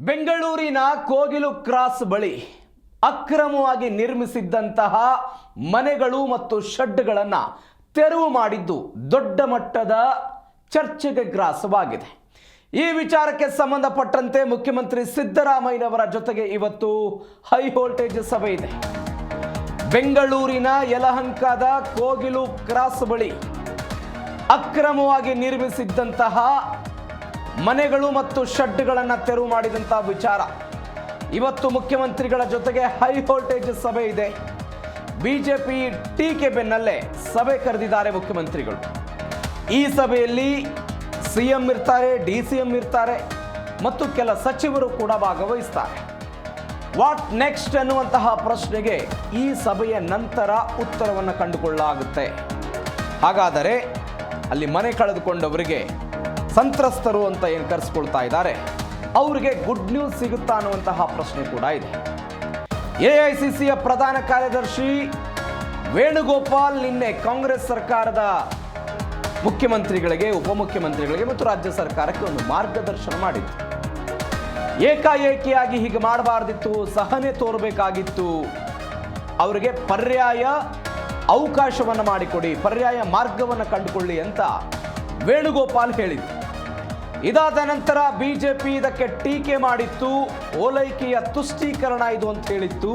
ಬೆಂಗಳೂರಿನ ಕೋಗಿಲು ಕ್ರಾಸ್ ಬಳಿ ಅಕ್ರಮವಾಗಿ ನಿರ್ಮಿಸಿದ್ದಂತಹ ಮನೆಗಳು ಮತ್ತು ಶೆಡ್ಗಳನ್ನು ತೆರವು ಮಾಡಿದ್ದು ದೊಡ್ಡ ಮಟ್ಟದ ಚರ್ಚೆಗೆ ಗ್ರಾಸವಾಗಿದೆ. ಈ ವಿಚಾರಕ್ಕೆ ಸಂಬಂಧಪಟ್ಟಂತೆ ಮುಖ್ಯಮಂತ್ರಿ ಸಿದ್ದರಾಮಯ್ಯನವರ ಜೊತೆಗೆ ಇವತ್ತು ಹೈ ವೋಲ್ಟೇಜ್ ಸಭೆ ಇದೆ. ಬೆಂಗಳೂರಿನ ಯಲಹಂಕದ ಕೋಗಿಲು ಕ್ರಾಸ್ ಬಳಿ ಅಕ್ರಮವಾಗಿ ನಿರ್ಮಿಸಿದ್ದಂತಹ ಮನೆಗಳು ಮತ್ತು ಶೆಡ್ಗಳನ್ನು ತೆರವು ಮಾಡಿದಂತಹ ವಿಚಾರ ಇವತ್ತು ಮುಖ್ಯಮಂತ್ರಿಗಳ ಜೊತೆಗೆ ಹೈ ವೋಲ್ಟೇಜ್ ಸಭೆ ಇದೆ. ಬಿಜೆಪಿ ಟೀಕೆ ಬೆನ್ನಲ್ಲೇ ಸಭೆ ಕರೆದಿದ್ದಾರೆ ಮುಖ್ಯಮಂತ್ರಿಗಳು. ಈ ಸಭೆಯಲ್ಲಿ ಸಿಎಂ ಇರ್ತಾರೆ, ಡಿಸಿಎಂ ಇರ್ತಾರೆ ಮತ್ತು ಕೆಲ ಸಚಿವರು ಕೂಡ ಭಾಗವಹಿಸ್ತಾರೆ. ವಾಟ್ ನೆಕ್ಸ್ಟ್ ಅನ್ನುವಂತಹ ಪ್ರಶ್ನೆಗೆ ಈ ಸಭೆಯ ನಂತರ ಉತ್ತರವನ್ನು ಕಂಡುಕೊಳ್ಳಲಾಗುತ್ತೆ. ಹಾಗಾದರೆ ಅಲ್ಲಿ ಮನೆ ಕಳೆದುಕೊಂಡವರಿಗೆ ಸಂತ್ರಸ್ತರು ಅಂತ ಏನು ಕರೆಸ್ಕೊಳ್ತಾ ಇದ್ದಾರೆ, ಅವರಿಗೆ ಗುಡ್ ನ್ಯೂಸ್ ಸಿಗುತ್ತಾ ಅನ್ನುವಂತಹ ಪ್ರಶ್ನೆ ಕೂಡ ಇದೆ. ಎಐಸಿಸಿಯ ಪ್ರಧಾನ ಕಾರ್ಯದರ್ಶಿ ವೇಣುಗೋಪಾಲ್ ನಿನ್ನೆ ಕಾಂಗ್ರೆಸ್ ಸರ್ಕಾರದ ಮುಖ್ಯಮಂತ್ರಿಗಳಿಗೆ, ಉಪಮುಖ್ಯಮಂತ್ರಿಗಳಿಗೆ ಮತ್ತು ರಾಜ್ಯ ಸರ್ಕಾರಕ್ಕೆ ಒಂದು ಮಾರ್ಗದರ್ಶನ ಮಾಡಿತ್ತು. ಏಕಾಏಕಿಯಾಗಿ ಹೀಗೆ ಮಾಡಬಾರ್ದಿತ್ತು, ಸಹನೆ ತೋರಬೇಕಾಗಿತ್ತು, ಅವರಿಗೆ ಪರ್ಯಾಯ ಅವಕಾಶವನ್ನು ಮಾಡಿಕೊಡಿ, ಪರ್ಯಾಯ ಮಾರ್ಗವನ್ನು ಕಂಡುಕೊಳ್ಳಿ ಅಂತ ವೇಣುಗೋಪಾಲ್ ಹೇಳಿತ್ತು. ಇದಾದ ನಂತರ ಬಿಜೆಪಿ ಇದಕ್ಕೆ ಟೀಕೆ ಮಾಡಿತ್ತು. ಓಲೈಕೆಯ ತುಷ್ಟೀಕರಣ ಇದು ಅಂತ ಹೇಳಿತ್ತು.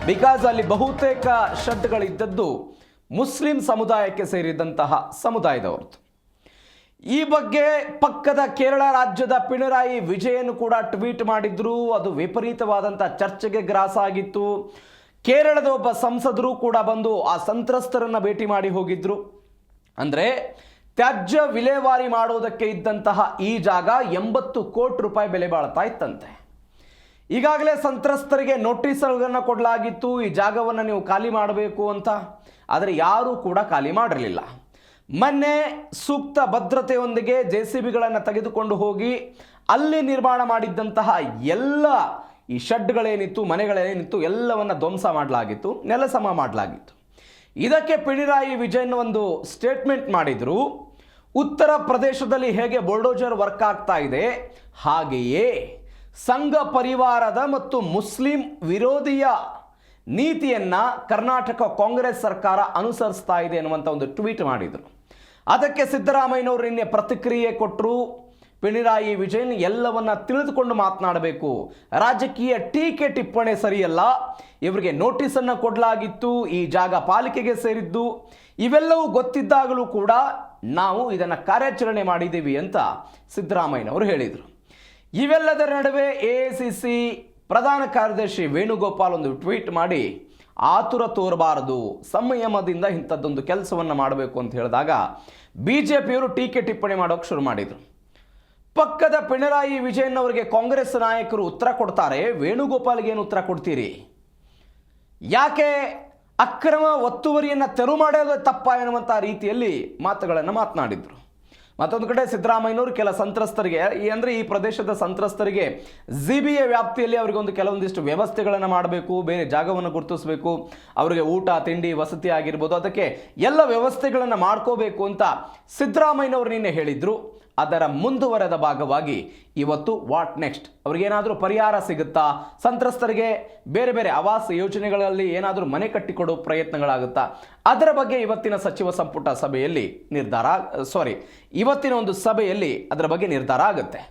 ಬಿಕಾಸ್ ಅಲ್ಲಿ ಬಹುತೇಕ ಶೆಡ್ಗಳಿದ್ದದ್ದು ಮುಸ್ಲಿಂ ಸಮುದಾಯಕ್ಕೆ ಸೇರಿದಂತಹ ಸಮುದಾಯದವರದ್ದು. ಈ ಬಗ್ಗೆ ಪಕ್ಕದ ಕೇರಳ ರಾಜ್ಯದ ಪಿಣರಾಯಿ ವಿಜಯನ್ ಕೂಡ ಟ್ವೀಟ್ ಮಾಡಿದ್ರು. ಅದು ವಿಪರೀತವಾದಂಥ ಚರ್ಚೆಗೆ ಗ್ರಾಸ ಆಗಿತ್ತು. ಕೇರಳದ ಒಬ್ಬ ಸಂಸದರು ಕೂಡ ಬಂದು ಆ ಸಂತ್ರಸ್ತರನ್ನ ಭೇಟಿ ಮಾಡಿ ಹೋಗಿದ್ರು. ಅಂದರೆ ತ್ಯಾಜ್ಯ ವಿಲೇವಾರಿ ಮಾಡೋದಕ್ಕೆ ಇದ್ದಂತಹ ಈ ಜಾಗ 80 ಕೋಟಿ ರೂಪಾಯಿ ಬೆಲೆ ಬಾಳ್ತಾ ಇತ್ತಂತೆ. ಈಗಾಗಲೇ ಸಂತ್ರಸ್ತರಿಗೆ ನೋಟಿಸ್ಗಳನ್ನು ಕೊಡಲಾಗಿತ್ತು, ಈ ಜಾಗವನ್ನು ನೀವು ಖಾಲಿ ಮಾಡಬೇಕು ಅಂತ. ಆದರೆ ಯಾರೂ ಕೂಡ ಖಾಲಿ ಮಾಡಿರಲಿಲ್ಲ. ಮೊನ್ನೆ ಸೂಕ್ತ ಭದ್ರತೆಯೊಂದಿಗೆ JCBಗಳನ್ನು ತೆಗೆದುಕೊಂಡು ಹೋಗಿ ಅಲ್ಲಿ ನಿರ್ಮಾಣ ಮಾಡಿದ್ದಂತಹ ಎಲ್ಲ ಈ ಶೆಡ್ಗಳೇನಿತ್ತು, ಮನೆಗಳೇನಿತ್ತು ಎಲ್ಲವನ್ನು ಧ್ವಂಸ ಮಾಡಲಾಗಿತ್ತು, ನೆಲಸಮ ಮಾಡಲಾಗಿತ್ತು. ಇದಕ್ಕೆ ಪಿಣರಾಯಿ ವಿಜಯನ್ ಒಂದು ಸ್ಟೇಟ್ಮೆಂಟ್ ಮಾಡಿದರು. ಉತ್ತರ ಪ್ರದೇಶದಲ್ಲಿ ಹೇಗೆ ಬುಲ್ಡೋಜರ್ ವರ್ಕ್ ಆಗ್ತಾ ಇದೆ, ಹಾಗೆಯೇ ಸಂಘ ಪರಿವಾರದ ಮತ್ತು ಮುಸ್ಲಿಂ ವಿರೋಧಿಯ ನೀತಿಯನ್ನು ಕರ್ನಾಟಕ ಕಾಂಗ್ರೆಸ್ ಸರ್ಕಾರ ಅನುಸರಿಸ್ತಾ ಇದೆ ಅನ್ನುವಂಥ ಒಂದು ಟ್ವೀಟ್ ಮಾಡಿದರು. ಅದಕ್ಕೆ ಸಿದ್ದರಾಮಯ್ಯನವರು ನಿನ್ನೆ ಪ್ರತಿಕ್ರಿಯೆ ಕೊಟ್ಟರು. ಪಿಣರಾಯಿ ವಿಜಯನ್ ಎಲ್ಲವನ್ನ ತಿಳಿದುಕೊಂಡು ಮಾತನಾಡಬೇಕು, ರಾಜಕೀಯ ಟೀಕೆ ಟಿಪ್ಪಣಿ ಸರಿಯಲ್ಲ, ಇವರಿಗೆ ನೋಟಿಸನ್ನು ಕೊಡಲಾಗಿತ್ತು, ಈ ಜಾಗ ಪಾಲಿಕೆಗೆ ಸೇರಿದ್ದು, ಇವೆಲ್ಲವೂ ಗೊತ್ತಿದ್ದಾಗಲೂ ಕೂಡ ನಾವು ಇದನ್ನು ಕಾರ್ಯಾಚರಣೆ ಮಾಡಿದ್ದೀವಿ ಅಂತ ಸಿದ್ದರಾಮಯ್ಯನವರು ಹೇಳಿದರು. ಇವೆಲ್ಲದರ ನಡುವೆ ಎಐಸಿಸಿ ಪ್ರಧಾನ ಕಾರ್ಯದರ್ಶಿ ವೇಣುಗೋಪಾಲ್ ಒಂದು ಟ್ವೀಟ್ ಮಾಡಿ ಆತುರ ತೋರಬಾರದು, ಸಂಯಮದಿಂದ ಇಂಥದ್ದೊಂದು ಕೆಲಸವನ್ನು ಮಾಡಬೇಕು ಅಂತ ಹೇಳಿದಾಗ ಬಿಜೆಪಿಯವರು ಟೀಕೆ ಟಿಪ್ಪಣಿ ಮಾಡೋಕೆ ಶುರು ಮಾಡಿದರು. ಪಕ್ಕದ ಪಿಣರಾಯಿ ವಿಜಯನ್ ಅವರಿಗೆ ಕಾಂಗ್ರೆಸ್ ನಾಯಕರು ಉತ್ತರ ಕೊಡ್ತಾರೆ, ವೇಣುಗೋಪಾಲ್ಗೆ ಏನು ಉತ್ತರ ಕೊಡ್ತೀರಿ, ಯಾಕೆ ಅಕ್ರಮ ಒತ್ತುವರಿಯನ್ನು ತೆರವು ಮಾಡೋದು ತಪ್ಪ ಎನ್ನುವಂಥ ರೀತಿಯಲ್ಲಿ ಮಾತುಗಳನ್ನು ಮಾತನಾಡಿದರು. ಮತ್ತೊಂದು ಕಡೆ ಸಿದ್ದರಾಮಯ್ಯನವರು ಕೆಲ ಸಂತ್ರಸ್ತರಿಗೆ, ಅಂದರೆ ಈ ಪ್ರದೇಶದ ಸಂತ್ರಸ್ತರಿಗೆ ZBA ವ್ಯಾಪ್ತಿಯಲ್ಲಿ ಅವರಿಗೊಂದು ಕೆಲವೊಂದಿಷ್ಟು ವ್ಯವಸ್ಥೆಗಳನ್ನು ಮಾಡಬೇಕು, ಬೇರೆ ಜಾಗವನ್ನು ಗುರುತಿಸಬೇಕು, ಅವರಿಗೆ ಊಟ ತಿಂಡಿ ವಸತಿ ಆಗಿರ್ಬೋದು, ಅದಕ್ಕೆ ಎಲ್ಲ ವ್ಯವಸ್ಥೆಗಳನ್ನು ಮಾಡ್ಕೋಬೇಕು ಅಂತ ಸಿದ್ದರಾಮಯ್ಯನವರು ನಿನ್ನೆ ಹೇಳಿದರು. ಅದರ ಮುಂದುವರೆದ ಭಾಗವಾಗಿ ಇವತ್ತು ವಾಟ್ ನೆಕ್ಸ್ಟ್, ಅವ್ರಿಗೇನಾದರೂ ಪರಿಹಾರ ಸಿಗುತ್ತಾ, ಸಂತ್ರಸ್ತರಿಗೆ ಬೇರೆ ಬೇರೆ ಆವಾಸ ಯೋಜನೆಗಳಲ್ಲಿ ಏನಾದರೂ ಮನೆ ಕಟ್ಟಿಕೊಡೋ ಪ್ರಯತ್ನಗಳಾಗುತ್ತಾ, ಅದರ ಬಗ್ಗೆ ಇವತ್ತಿನ ಸಚಿವ ಸಂಪುಟ ಸಭೆಯಲ್ಲಿ ಇವತ್ತಿನ ಒಂದು ಸಭೆಯಲ್ಲಿ ಅದರ ಬಗ್ಗೆ ನಿರ್ಧಾರ ಆಗುತ್ತೆ.